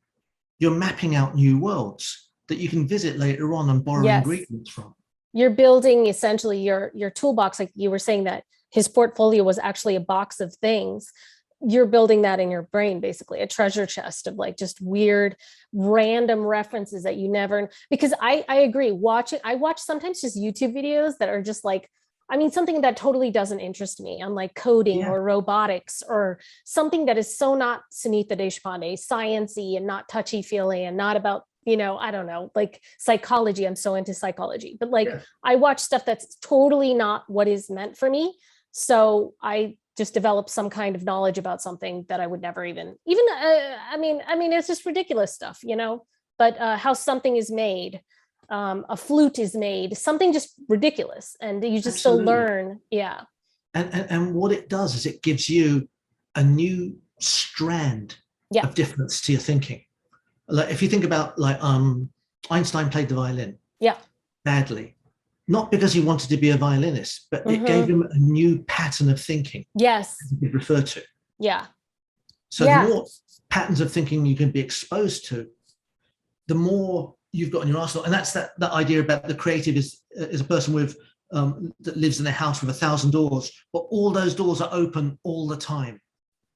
you're mapping out new worlds that you can visit later on and borrow ingredients from. You're building essentially your toolbox, like you were saying that his portfolio was actually a box of things. You're building that in your brain, basically a treasure chest of like just weird random references that you never, because I agree, I watch sometimes just YouTube videos that are just like, I mean, something that totally doesn't interest me, on like coding or robotics, or something that is so not Sunita Deshpande, science-y and not touchy-feely and not about, I don't know, like psychology. I'm so into psychology, but like I watch stuff that's totally not what is meant for me. So I just develop some kind of knowledge about something that I would never even, I mean, it's just ridiculous stuff, but how something is made, a flute is made, something just ridiculous, and you just still learn. And what it does is it gives you a new strand of difference to your thinking. Like if you think about like Einstein played the violin badly, not because he wanted to be a violinist, but it gave him a new pattern of thinking. Yes, he could refer to. So the more patterns of thinking you can be exposed to, the more you've got in your arsenal. And that's that idea about the creative is a person with that lives in a house with 1,000 doors, but all those doors are open all the time.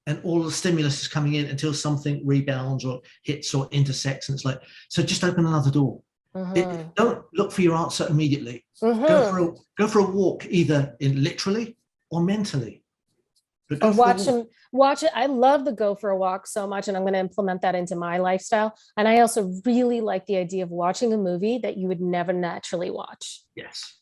And all the stimulus is coming in until something rebounds or hits or intersects. And it's like, so just open another door. Don't look for your answer immediately. Go for a walk, either literally or mentally. But go watch it. I love the go for a walk so much, and I'm going to implement that into my lifestyle. And I also really like the idea of watching a movie that you would never naturally watch. Yes.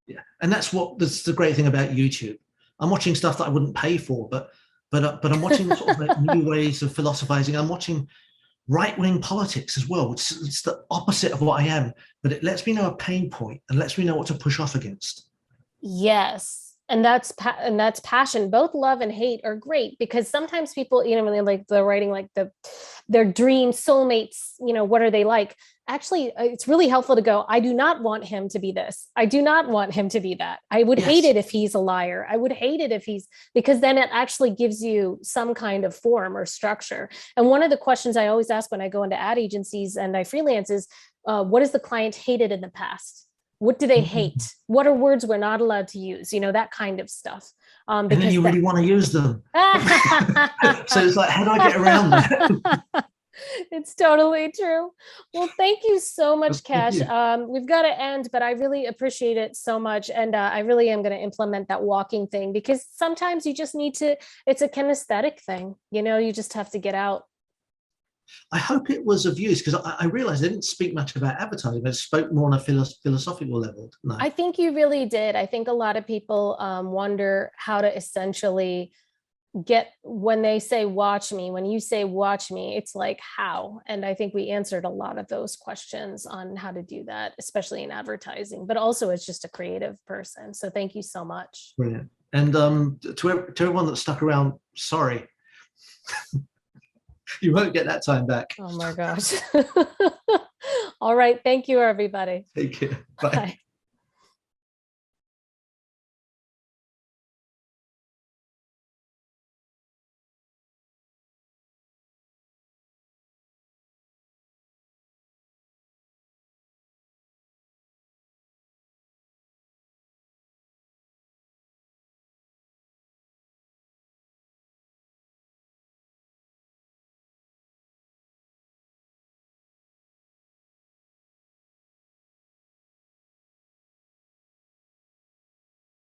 Yeah. And that's the great thing about YouTube. I'm watching stuff that I wouldn't pay for, but I'm watching sort of like new ways of philosophizing. I'm watching right-wing politics as well. It's the opposite of what I am, but it lets me know a pain point and lets me know what to push off against. Yes. And that's passion. Both love and hate are great, because sometimes people, you know, when they're writing like their dream soulmates, you know, what are they like? Actually, it's really helpful to go, I do not want him to be this. I do not want him to be that. I would hate it if he's a liar. I would hate it if because then it actually gives you some kind of form or structure. And one of the questions I always ask when I go into ad agencies and I freelance is, what has the client hated in the past? What do they hate? What are words we're not allowed to use? You know, that kind of stuff. And then you really want to use them. So it's like, how do I get around that? It's totally true. Well, thank you so much, Kash. We've got to end, but I really appreciate it so much. And I really am going to implement that walking thing, because sometimes you just need to, it's a kinesthetic thing. You know, you just have to get out. I hope it was of use, because I realized I didn't speak much about advertising, but I spoke more on a philosophical level. No. I think you really did. I think a lot of people wonder how to essentially get, when they say watch me, when you say watch me, it's like how? And I think we answered a lot of those questions on how to do that, especially in advertising, but also as just a creative person. So thank you so much. Brilliant. And to everyone that stuck around, sorry. You won't get that time back. Oh my gosh. All right. Thank you, everybody. Take care. Bye. Bye.